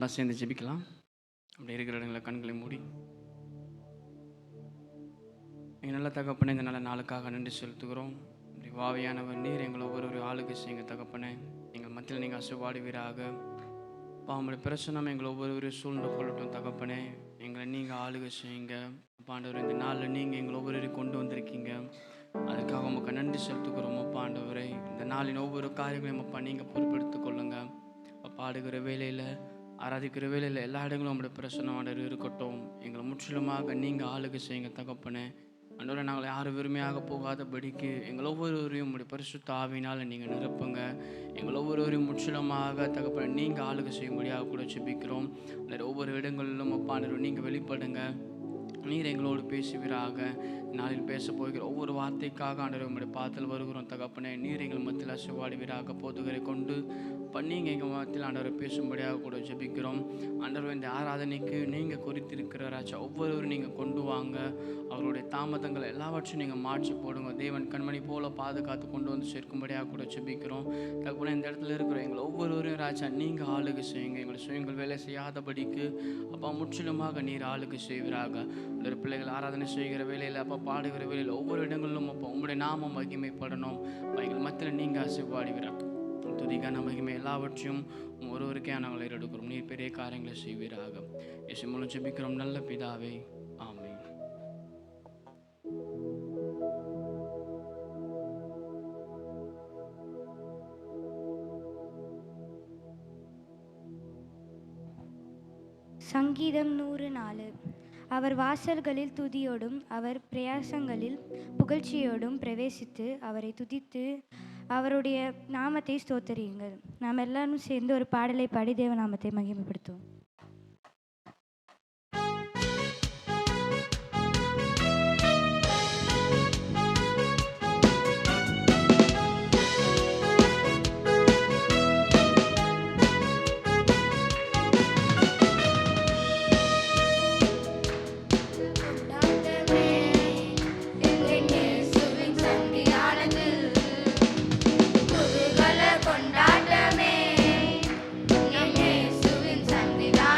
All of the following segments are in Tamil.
எல்லாம் சேர்ந்து ஜெபிக்கலாம். அப்படி இருக்கிற இடங்களை கண்களை மூடி. எங்கள் நல்ல தகப்பனே, இந்த நல்ல நாளுக்காக நன்றி செலுத்துகிறோம். வாவியானவர் நீர் எங்களை ஒவ்வொரு ஆளுக்கு செய்யுங்க தகப்பனே. எங்கள் மத்தியில் நீங்கள் அசுவாடுவீராக. பாம்புடைய பிரச்சனை எங்களை ஒவ்வொரு சூழ்ந்து கொள்ளட்டும் தகப்பனே. எங்களை நீங்கள் ஆளுகை செய்யுங்க. பாண்டவர் இந்த நாளில் நீங்கள் எங்களை ஒவ்வொரு கொண்டு வந்திருக்கீங்க. அதுக்காக உங்களுக்கு நன்றி செலுத்துக்கிறோம். பாண்டவரை இந்த நாளின் ஒவ்வொரு காரியங்களையும் அப்பா நீங்கள் பொறுப்பெடுத்து கொள்ளுங்க. பாடுகிற வேலையில், ஆராதிக்கிற வேலையில் எல்லா இடங்களும் உங்களுடைய பிரசன்னமானவர் இருக்கட்டும். எங்களை முற்றிலுமாக நீங்கள் ஆளுகை செய்யுங்க தகப்பனே. அன்றோட நாங்கள் யாரும் வெறுமையாக போகாதபடிக்கு எங்கள் ஒவ்வொருவரையும் உங்களுடைய பரிசுத்த ஆவியினால் நீங்கள் நிரப்புங்க. எங்கள் ஒவ்வொருவரையும் முற்றிலுமாக தகப்பனே நீங்கள் ஆளுகை செய்யும்படியாக கூட ஜெபிக்கிறோம். ஒவ்வொரு இடங்களிலும் அப்பாண்டவர் நீங்கள் வெளிப்படுங்க. நீர் எங்களோடு பேசுவீராக. நாளில் பேச போகிற ஒவ்வொரு வார்த்தைக்காக ஆண்டவர் உங்களுடைய பாத்தில் வருகிறோம் தகப்பனே. நீர் எங்கள் மத்தியில் அசுவாடுவீராக. போதுகரை கொண்டு பண்ணீங்க எங்கள் மத்தியில் ஆண்டவரை பேசும்படியாக கூட ஜெபிக்கிறோம். ஆண்டவர் இந்த ஆராதனைக்கு நீங்கள் குறித்திருக்கிற ராஜா ஒவ்வொருவரும் நீங்கள் கொண்டு வாங்க. அவருடைய தாமதங்கள் எல்லாவற்றையும் நீங்கள் மாற்றி போடுங்க. தேவன் கண்மணி போல பாதுகாத்து கொண்டு வந்து சேர்க்கும்படியாக கூட ஜெபிக்கிறோம் தகப்பனே. இந்த இடத்துல இருக்கிற எங்களை ஒவ்வொருவரையும் ராஜா நீங்கள் ஆளுகை செய்யுங்க. எங்களை சுயங்கள் வேலை செய்யாதபடிக்கு அப்பா முற்றிலுமாக நீர் ஆளுகை செய்வீராக. ஒரு பிள்ளைகள் ஆராதனை செய்கிற வேலையில் அப்பா பாடுகிற வேலையில் ஒவ்வொரு இடங்களிலும் அப்போ உங்களுடைய நாமம் மகிமைப்படணும். எங்கள் மத்தியில் நீங்கள் அசைவாடுவீராக. துதிக்கான மகிமை எல்லாவற்றையும் ஒருவருக்கே நாங்கள் எடுக்கிறோம். நீர் பெரிய காரியங்களை செய்வீராக. இயேசு மூலம் ஜெபிக்கிறோம் நல்ல பிதாவே, ஆமென். சங்கீதம் 104. அவர் வாசல்களில் துதியோடும் அவர் பிரயாசங்களில் புகழ்ச்சியோடும் பிரவேசித்து அவரை துதித்து அவருடைய நாமத்தை ஸ்தோத்தரியுங்கள். நாம் எல்லாரும் சேர்ந்து ஒரு பாடலை பாடி தேவ நாமத்தை மகிமைப்படுத்துவோம். கொண்டாட்டமே என் இயேசுவின் சந்நிதானத்தில்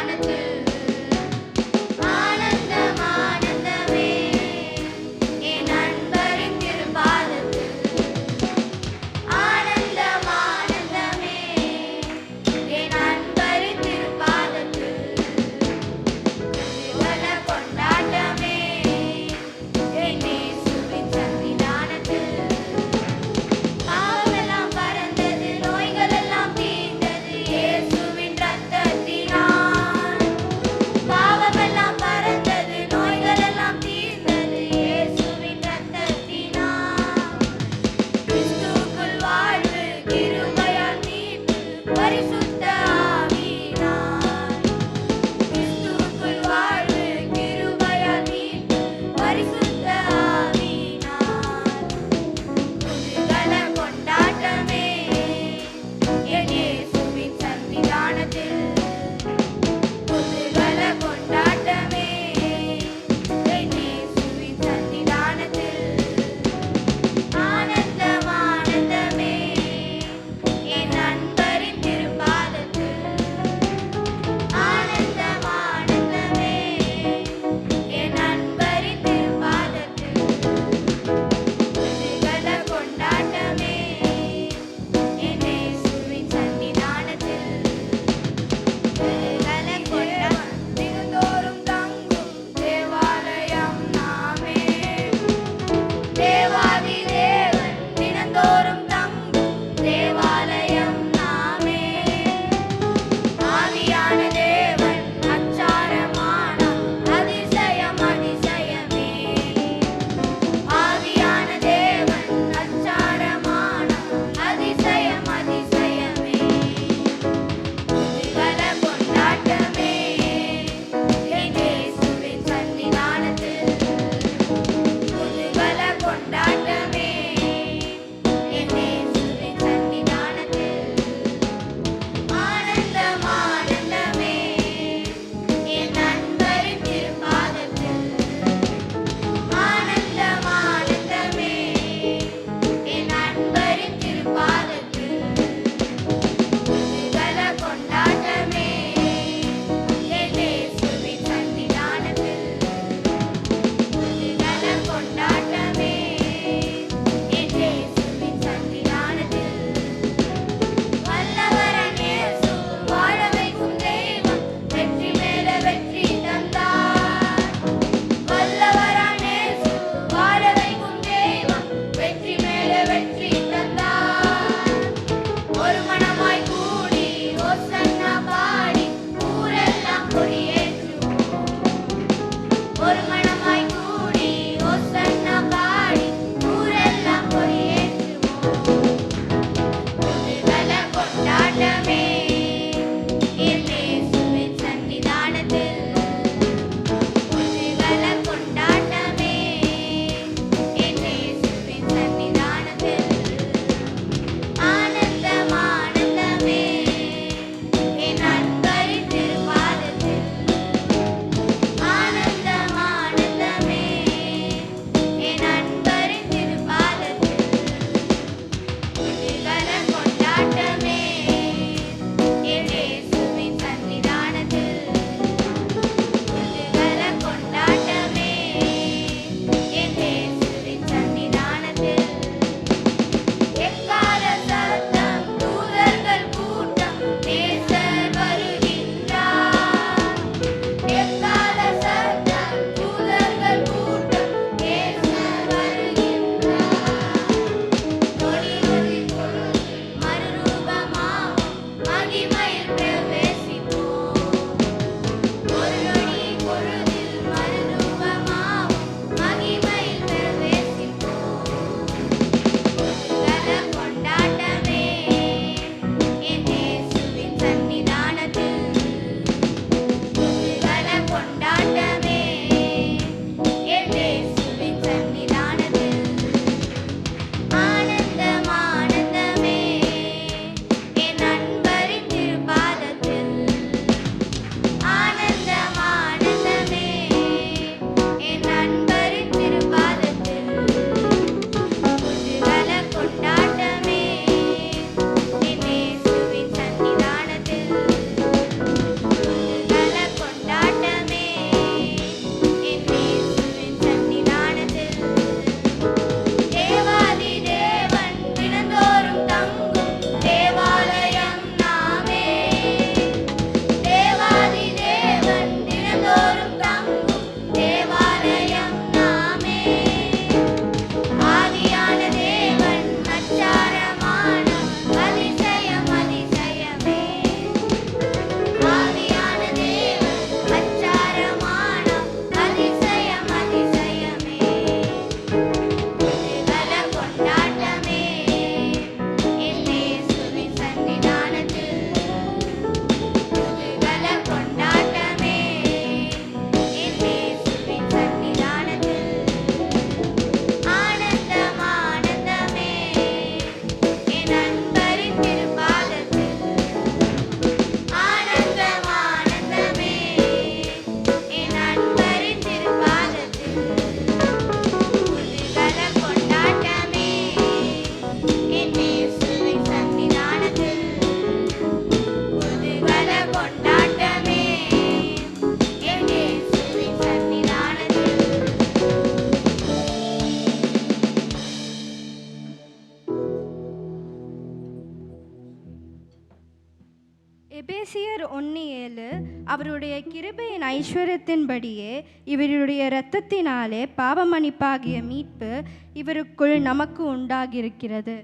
அவருடைய கிருபையின் ஐஸ்வர்யத்தின்படியே இவருடைய இரத்தத்தினாலே பாவமன்னிப்பாகிய மீட்பு இவருக்குள் நமக்கு உண்டாகியிருக்கிறது.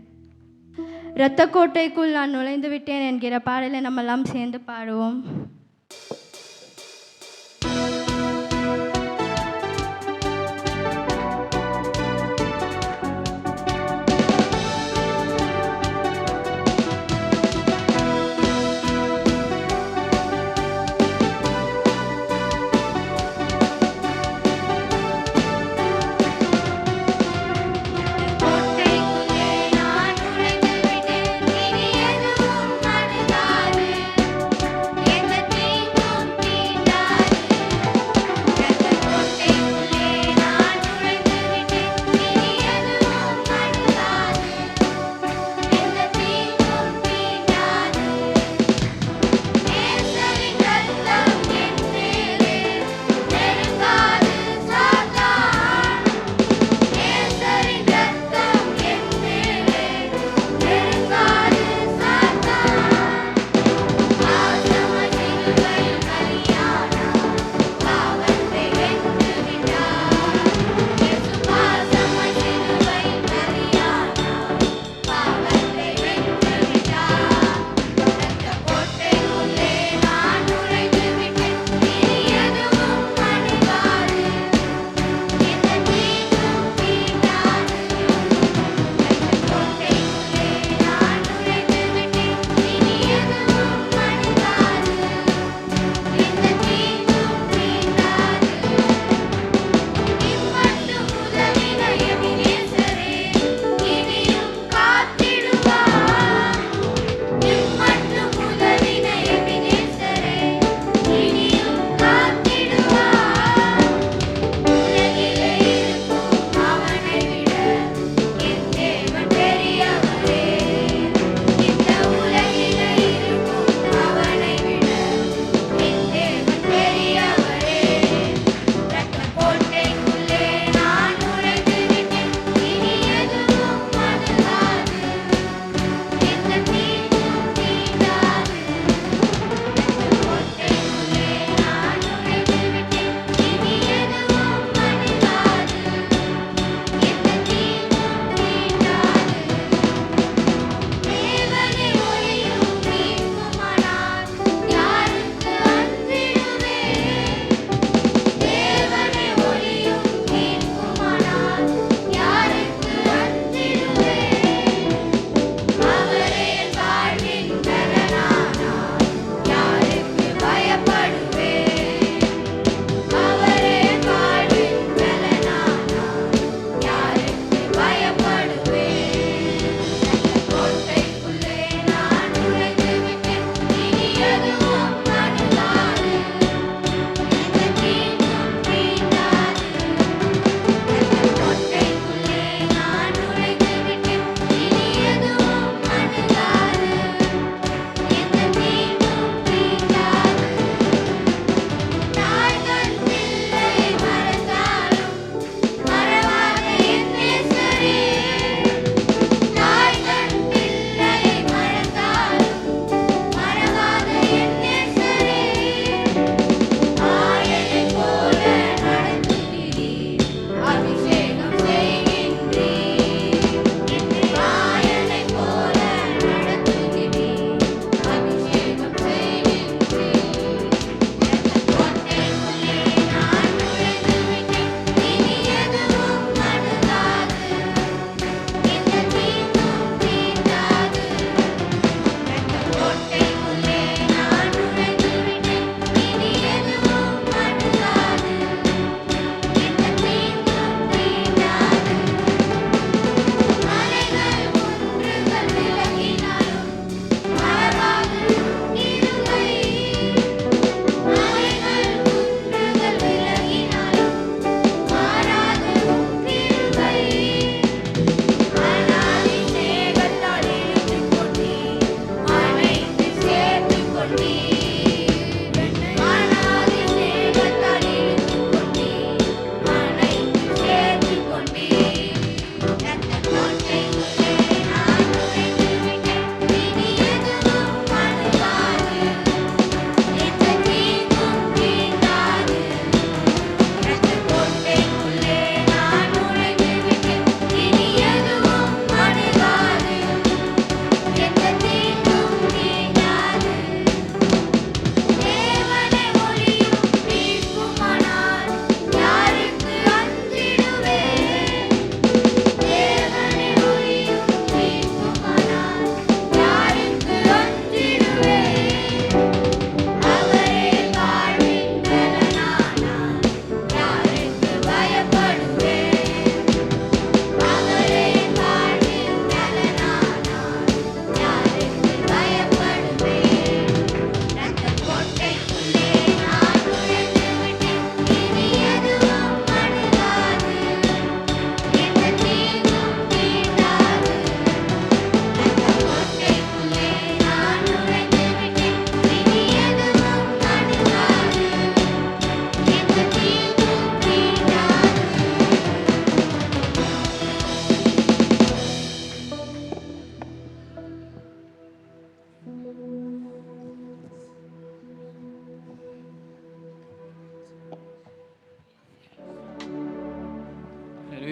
இரத்த கோட்டைக்குள் நான் நுழைந்து விட்டேன் என்கிற பாடலை நம்மெல்லாம் சேர்ந்து பாடுவோம். எந்த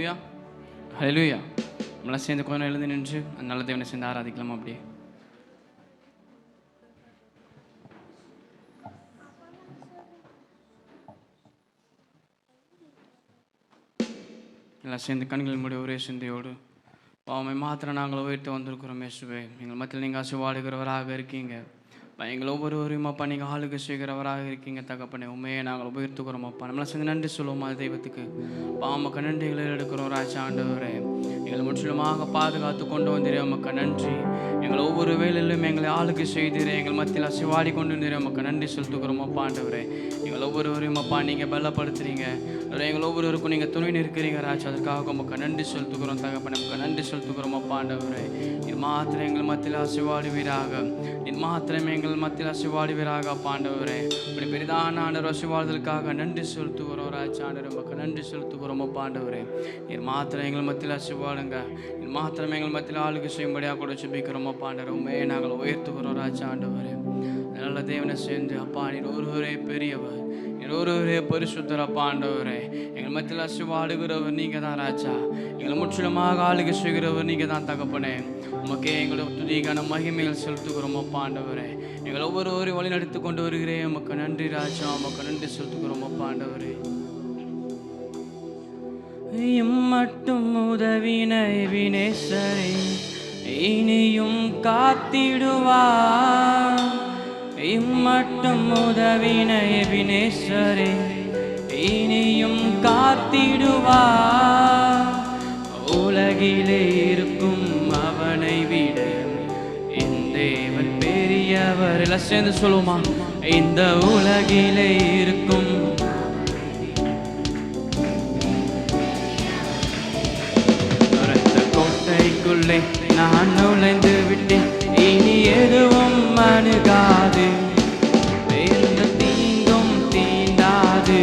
ஹல்லேலூயா, ஹல்லேலூயா. நம்மளாம் சேர்ந்து கொஞ்ச நேரம் எழுந்து நின்று அந்த நல்ல தேவனை சேர்ந்து ஆராதிக்கலாம். அப்படியே எல்லாம் சேர்ந்து கண்கள் மூடி ஒரே சிந்தையோடு பாவமை மாத்திரம் நாங்கள் உயர்த்து வந்திருக்கிறோம். இயேசுவே, எங்கள் மத்தியில் நீங்கள் அசுவாடுகிறவராக இருக்கீங்க. எங்கள் ஒவ்வொருவரையும் அப்பா நீங்கள் ஆளுகை செய்கிறவராக இருக்கீங்க. தகப்பனே, உண்மையை நாங்கள் உயர்த்துக்கிறோம். அப்பா நம்மளை சேர்ந்து நன்றி சொல்லுவோம் அது தெய்வத்துக்கு. பாவமக்க நன்றிகளை எடுக்கிறோம் ராஜா. ஆண்டவரே, எங்களை முற்றிலுமாக பாதுகாத்து கொண்டு வந்தீரே, உமக்கு நன்றி. எங்கள் ஒவ்வொரு வேலையிலும் எங்களை ஆளுகை செய்தீரே, எங்கள் மத்தியில் அசுவாடி கொண்டு வந்தீரே, உமக்கு நன்றி செலுத்துக்கிறோம். அப்பா ஆண்டவரே, எங்கள் ஒவ்வொருவரையும் அப்பா நீங்கள் பலப்படுத்துறீங்க. எங்கள் ஒவ்வொருவருக்கும் நீங்கள் துணை நிற்கிறீங்க ராஜா. அதற்காக உமக்கு நன்றி செலுத்துக்கிறோம். தகப்பனே, நமக்கு நன்றி செலுத்துக்கிறோம். அப்பா ஆண்டவரே, நீர் மாத்திரம் எங்கள் மத்தியில் அசுவாடுவீராக. நீர் மாத்திரம் எங்கள் மத்தியில் அசுவாடுவீராக. அப்பா ஆண்டவரே, இப்படி பெரிதான ஆண்டவர் அசுவாடுதலுக்காக நன்றி செலுத்துகிறோம் ராஜா. ஆண்டவர் உமக்கு நன்றி செலுத்துகிறோம். அப்பா ஆண்டவரே, நீர் மாத்திரம் எங்கள் மத்தியில் அசுவாடுங்க. நீர் மாத்திரம் எங்கள் மத்தியில் ஆளுகை செய்யும்படியாக கூட சுபிக்கிறோம். அப்பா ஆண்டவர், உண்மையை நாங்கள் உயர்த்துகிறோம் ராஜா. ஆண்டவரே, நல்ல தேவனை சேர்ந்து அப்பா நீர் ஒருவரே பெரியவர், ஒருவரே பரிசுத்தர். அப்பா ஆண்டவரே, எங்கள் மத்தியில் அசுவாடுகிறவர் நீங்கள் தான் ராஜா. எங்களை முற்றிலுமாக ஆளுகை செய்கிறவர் நீங்கள் தான் தகப்பனே. உமக்கே எங்களோட துதிக்கான மகிமைகள் செலுத்துகிறோம். அப்பா ஆண்டவரே, எங்களை ஒவ்வொருவரையும் வழி நடத்தி கொண்டு வருகிறேன். உமக்கு நன்றி ராஜா. உமக்கு நன்றி செலுத்துகிறோம். அப்பா ஆண்டவரே, இம்மட்டும் உதவின வினேசரை இனியும் காத்திடுவார். இம்மட்டும் உதவின வினேஸ்வரே இனியும் காத்திடுவார். உலகிலே இருக்கும் அவனை விட என் தேவன் பெரியவர். எல்லாம் சேர்ந்து சொல்லுமா, இந்த உலகிலே இருக்கும் கோட்டைக்குள்ளே நான் நுழைந்து விட்டேன். இனி எதுவும் அணுகாது, எந்த தீங்கும் தீண்டாது.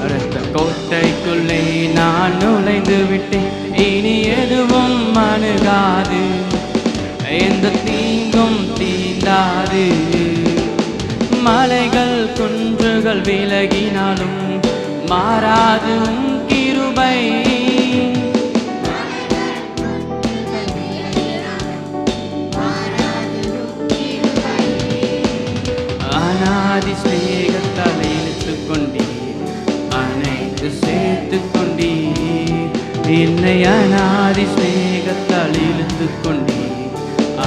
இரத்த கோட்டைக்குள்ளே நான் நுழைந்து விட்டேன். இனி எதுவும் அணுகாது, எந்த தீங்கும் தீண்டாது. மலைகள் குன்றுகள் விலகினாலும் மாறாது கிருபை. அநாதி ஸ்நேகத்தால் இழுத்துக் கொண்டீர், அனைத்து சேர்த்துக் கொண்டீர். என்னை அநாதி ஸ்நேகத்தால் இழுத்துக் கொண்டீர்,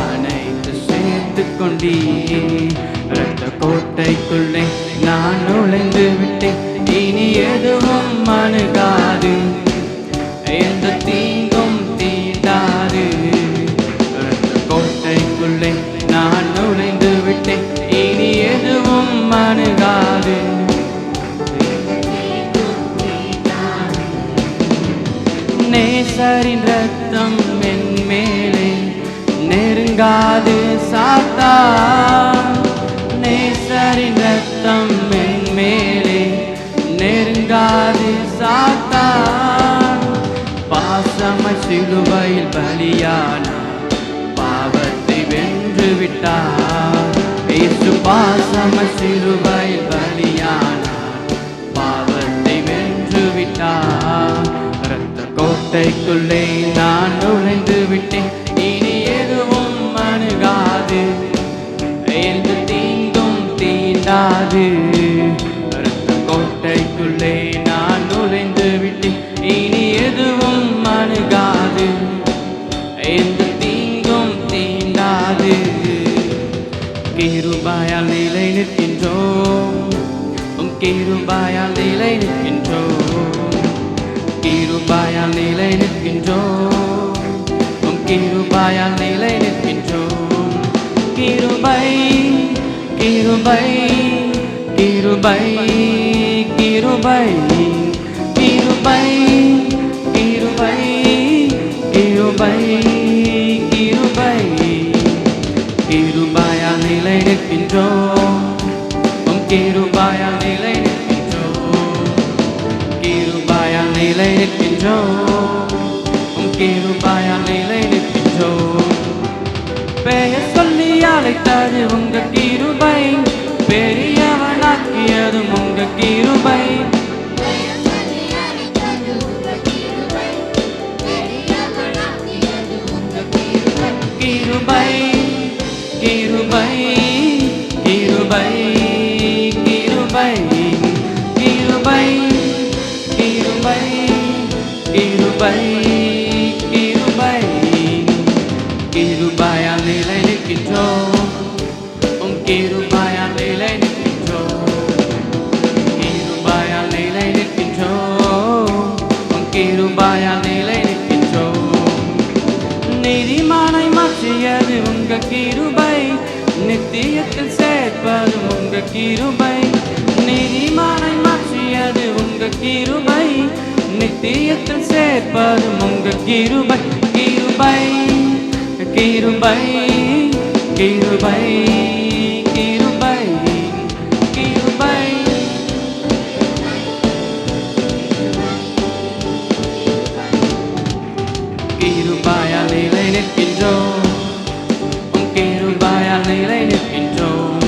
அனைத்து சேர்த்துக் கொண்டீர். இரத்த கோட்டைக்குள்ளே நான் நுழைந்து விட்டேன். இனி எதுவும் அணுகாது, எந்த தீங்கும் தீண்டாது. இரத்த கோட்டைக்குள்ளே நான் நுழைந்து விட்டேன். இனி எதுவும் அணுகாது, நேசரின் ரத்தம் என் மேலே நெருங்காது சாத்தான். நேசரின் ரத்தம் என் மேலே நெருங்காது சாத்தான். பாசமாய் சிலுவையில் பலியானார், பாவத்தை வென்று விட்டார். இயேசு பாசமாய் சிலுவையில் பலியானார், பாவத்தை வென்று விட்டார். இரத்த கோட்டைக்குள்ளே நான் நுழைந்து விட்டேன். இனி எதுவும் அணுகாது, எந்த தீங்கும் தீண்டாது. இரத்த கோட்டைக்குள்ளே நான் நுழைந்து விட்டேன். இனி எதுவும் அணுகாது, எந்த தீங்கும் தீண்டாது. கிருபையால் நிலை நிற்கின்றோம், உம் கிருபையால் நிலை நிற்கின்றோம். கிருபையால் நிலை நிற்கின்றோம், உம் கிருபையால் நிலை நிற்கின்றோம். கிருபை கிருபை கிருபை கிருபை கிருபை கிருபை கிருபை கிருபை. கிருபையால் நிலை நிற்கின்றோம், உம் கிருபையால் நிலை நிற்கின்றோம். கிருபையால் நிலை நிற்கின்றோம், உம் கிருபையால் நிலை நிற்கின்றோம். பெயர் சொல்லி அழைத்தது உங்க கிருபை, பெரியவனாக்கியதும் உங்க கிருபை. கிருபை கிருபை கிருபை கிருபை கிருபை கிருபை கிருபை கிருபை கிருபையால் நிலை நிற்கின்றோம் கிருபையால் நிலை நிற்கின்றோம் கிருபையால் நிலை நிற்கின்றோம் கிருபையால் நிலை நிற்கின்றோம் நீதிமானை மாற்றியது உங்க கிருபை நித்தியத்தில் சேர்ப்பது உங்க கிருபை நீதிமானை மாற்றியது உங்க கிருபை நித்தியத்தில் சேர்ப்பது உங்க கிருபை கிருபை கிருபை கிருபை கிருபை கிருபை கிருபையால் நிலை நிற்கின்றோம் கிருபையால் நிலை நிற்கின்றோம்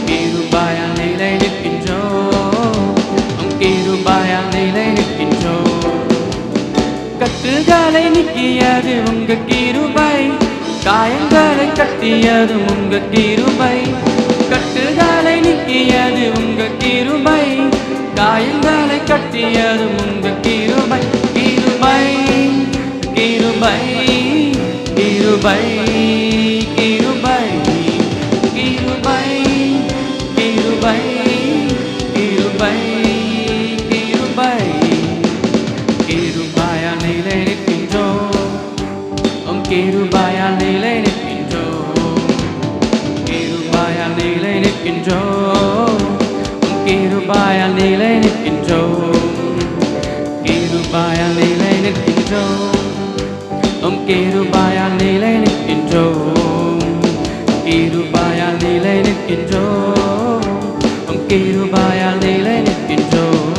கிருபையால் நிலை நிற்கின்றோம் கிருபையால் நிலை நிற்கின்றோம் கட்டுகளை நீக்கியது உங்க கிருபை காயங்களை கட்டியது உங்க கிருபை கட்டுகளை நீக்கியது உங்க கிருபை காயங்களை கட்டியது உங்க கிருபை கிருபை கிருபை கிருபை கிருபை கிருபை கிருபை கிருபை கிருபை கிருபையால் நிலை நிற்கின்றோம் கிருபையால் நிலை நிற்கின்றோம் கிருபையால் நிலை நிற்கின்றோம் கிருபையால் நிலை நிற்கின்றோம் கிருபையால் நிலை நிற்கின்றோம் கிருபையால் நிலை நிற்கின்றோம் கிருபையால் நிலை நிற்கின்றோம் கிருபையால் நிலை நிற்கின்றோம்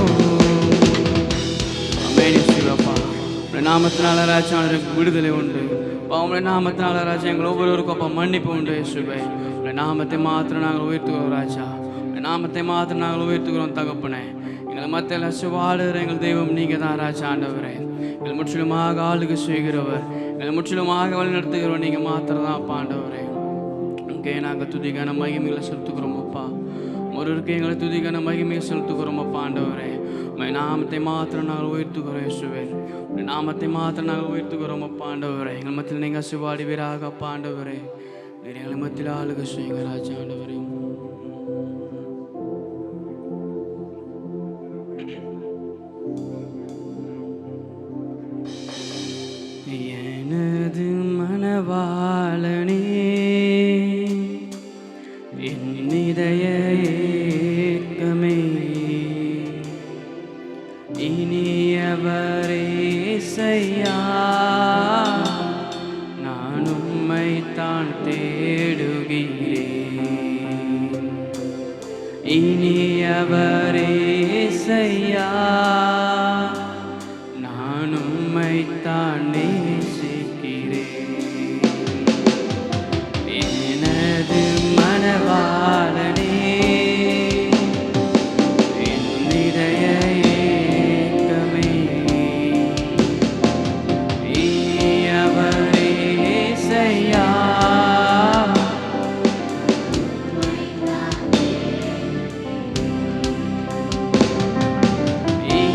நாமத்தினால ராஜா விடுதலை உண்டு உங்களுடைய நாமத்தினால ராஜா எங்கள் ஒவ்வொருவருக்கும் அப்போ மன்னிப்பு உண்டு இயேசுவே உங்களுடைய நாமத்தை மாத்திரம் நாங்கள் உயர்த்துகிறோம் ராஜா உங்களுடைய நாமத்தை மாத்திரம் நாங்கள் உயர்த்துகிறோம் தகப்பனே எங்களை மத்தியில் வாழுகிற எங்கள் தெய்வம் நீங்கள் தான் ராஜா ஆண்டவரே எங்களை முற்றிலுமாக ஆளுகை செய்கிறவர் எங்களை முற்றிலுமாக வழி நடத்துகிறோம் நீங்கள் மாத்திரம் தான் அப்பா ஆண்டவரே இங்கே நாங்கள் துதிக்கான மகிமைகளை செலுத்துகிறோம் அப்பா ஒருவருக்கு எங்களை துதிக்கான மகிமையை செலுத்துகிறோம் அப்பா ஆண்டவரே உங்கள் நாமத்தை மாத்திரம் நாங்கள் உயர்த்துகிறோம் இயேசுவே உங்கள் நாமத்தை மாத்திரம் நாங்கள் உயர்த்துகிறோம் அப்பா ஆண்டவரே எங்கள் மத்தியில் நீங்கள் சிவாடி வீராக அப்பா ஆண்டவரே எங்கள் மத்தியில் ஆளுகை செய்யுங்க ராஜா ஆண்டவரே எனது மனவாளனே என் இதய ஏக்கமே இனியவரே செய்யா நான் உம்மைத்தான் தேடுகிறேன் இனியவரே செய்யா நான் உம்மைத்தான் நேசிக்கிறேன் எனது மனவாளனே என் இதய ஏக்கமே இனியவரே செய்யா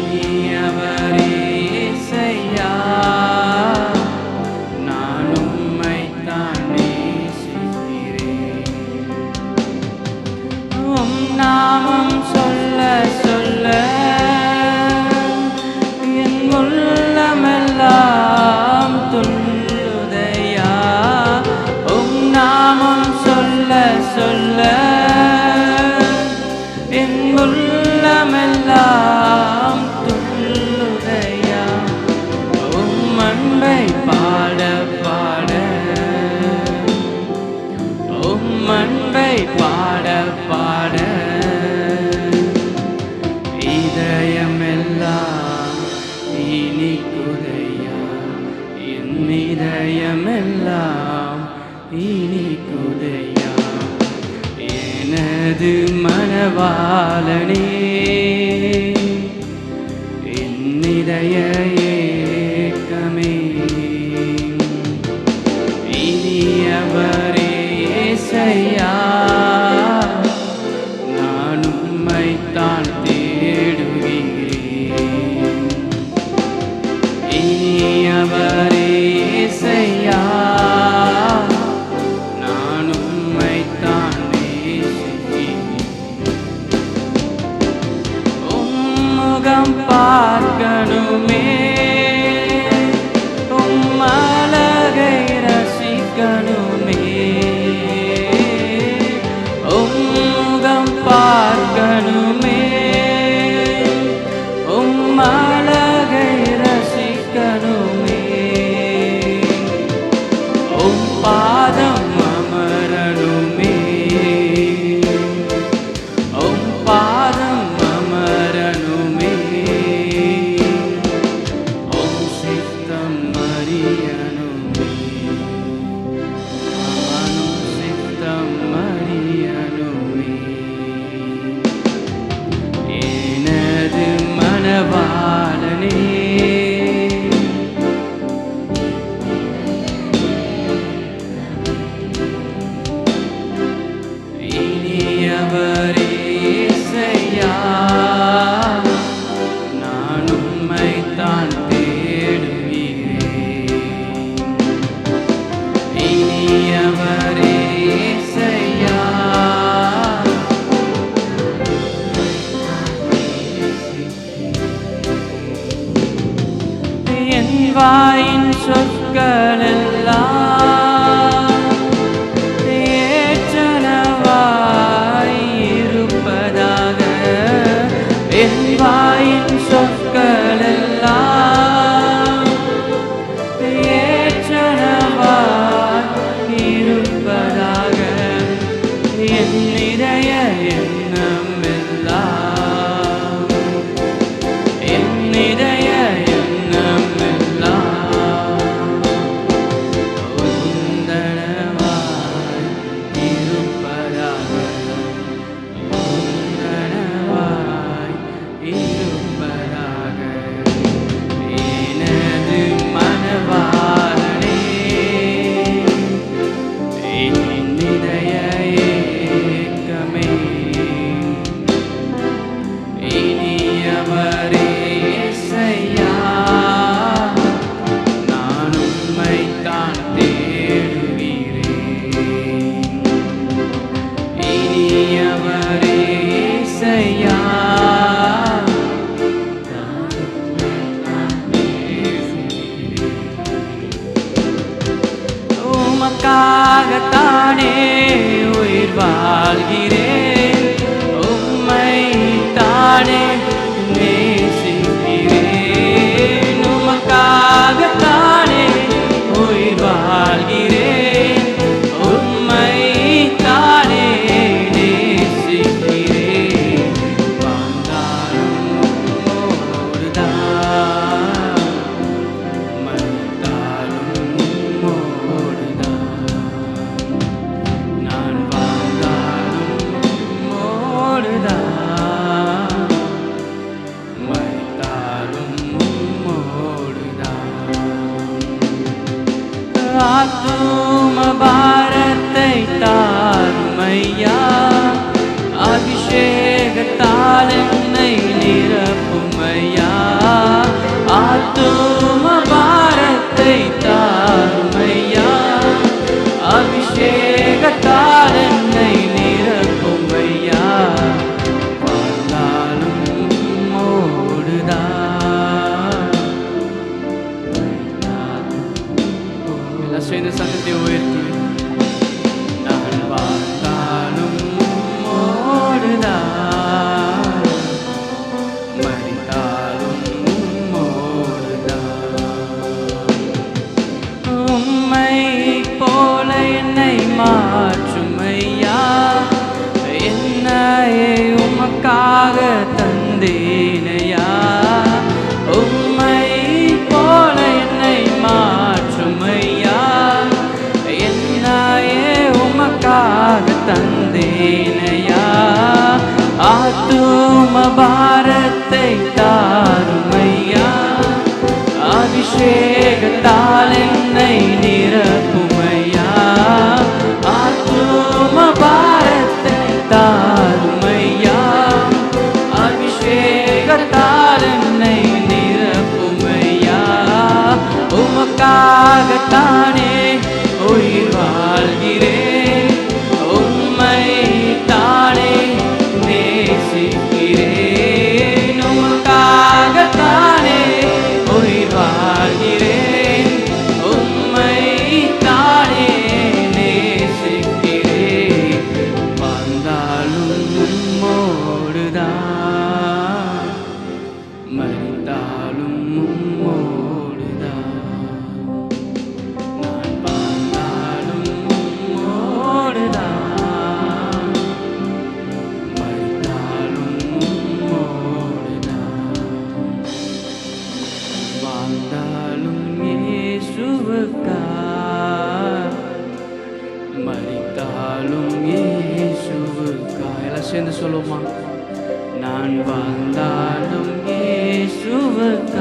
இனியவரே செய்யா நான் உம்மைத்தான் நேசிக்கிறேன் உம் நாமம் சொல்ல சொல்ல என் உள்ளமெல்லாம் துள்ளுதையா உம் நாமம் சொல்ல சொல்ல என் உள்ளமெல்லாம் துள்ளுதையா உம் அன்பை பாட பாட உம் அன்பை பாட பாட இதயமெல்லாம் இனிக்குதையா என் இதயமெல்லாம் இனிக்குதையா எனது மனவாளனே என் இதய ஏக்கமே இனி உம்மைத்தான் தேடுகிறேன். இனியவரே இயேசையா, நான் உம்மைத்தான் நேசிக்கிறேன். உம்முகம் பார்க்கணுமே, உம்மழகை ரசிக்கணுமே. உம்முகம் பார்க்கணுமே, உம்மழகை ரசிக்கணுமே. உம் பாதம் அமரணுமே, உம் பாதம் அமரணுமே. உம் சித்தம் அறியணுமே, அவனும் சித்தம் அறியணுமே. எனது மனவாளனே, இனியவரே இயேசையா, நான் உம்மைத்தான் தேடுகிறேன். இனியவரே இயேசையா, என் வாயின் சொற்களெல்லாம் ஏற்றனவாய் இருப்பதாக. என் வாயின் சொற்களெல்லாம் ஏற்றனவாய் இருப்பதாக. என் இதய எண்ணம் எல்லாம், என் இதய எண்ணம் எல்லாம் உந்தனவாய் இருப்பதாக, உந்தனவாய் இருப்பதாக. எனது மனவாளனே, என் இதய ஏக்கமே, இனியவரே இயேசையா, நான் உம்மைத்தான் தேடுகிறேன். இனியவரே இயேசையா, நான் உம்மைத்தான் தேடுகிறேன். உமக்காகத்தானே உயிர் வாழ்கிறேன், உம்மைத்தானே நேசிக்கிறேன். உமக்காகத்தானே உயிர் வாழ்கிறேன், உம்மைத்தானே நேசிக்கிறேன். வாழ்ந்தாலும் உம்மோடுதான், மரித்தாலும் உம்மோடுதான். நான் வாழ்ந்தாலும் உம்மோடுதான், மரித்தாலும் உம்மோடுதான். ஆத்தும பாரத்தை தாருமையா, அபிஷேகத்தால் என்னை நிரப்புமையா. ஆத்தும பாரத்தை தாருமையா, அபிஷேகத்தால் என்னை நிரப்புமையா. வாழ்ந்தாலும் உம்மோடுதான். எல்லாம் சேர்ந்து சத்தத்தை உயர்த்தி, நான் வாழ்ந்தாலும் உம்மோடுதான், மரித்தாலும் உம்மோடுதான். உம்மை போல என்னை மாற்றுமையா, என்னையே உமக்காக தந்தேனையா. உம்மை போல என்னை மாற்றுமையா, என்னையே உமக்காக தந்தேனையா. ஆத்தும பாரத்தை தாருமையா, அபிஷேகத்தால் என்னை நிரப்புமையா. ஆத்தும பாரத்தை தாருமையா, நான் வாழ்ந்தாலும் இயேசுவுக்காய்,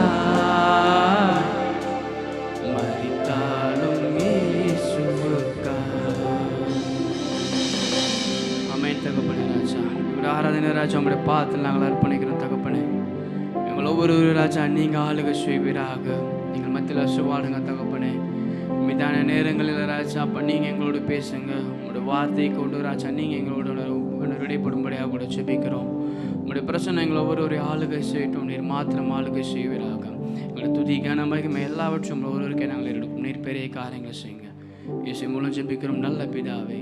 மரித்தாலும் இயேசுவுக்காய். ஆமென் தகப்பனே ராஜா. உங்களுடைய ஆராதனை ராஜா உங்களுடைய பாதத்தில் நாங்கள் அர்ப்பணிக்கிறோம் தகப்பனே. எங்கள் ஒவ்வொரு ராஜா நீங்கள் ஆளுகை செய்வீராக. நீங்கள் மத்தியில் அசுவாடுங்க தகப்பனே. மீதான நேரங்களில் ராஜா அப்போ நீங்கள் எங்களோடு பேசுங்க. உங்களுடைய வார்த்தையை கொண்டு ராஜா நீங்கள் எங்களோட விடைப்படும்படியாக கூட ஜெபிக்கிறோம். உங்களுடைய பிரச்சனை எங்களை ஒவ்வொரு ஆளுகை செய்யட்டும். நீர் மாத்திரம் ஆளுகை செய்வீராக. எங்களுடைய துதி கனமகிமை எல்லாவற்றும் ஒவ்வொருவருக்கே நாங்கள் எடுக்கும். நீர் பெரிய காரியங்களை செய்யுங்க. இயேசு மூலம் ஜெபிக்கிறோம் நல்ல பிதாவே.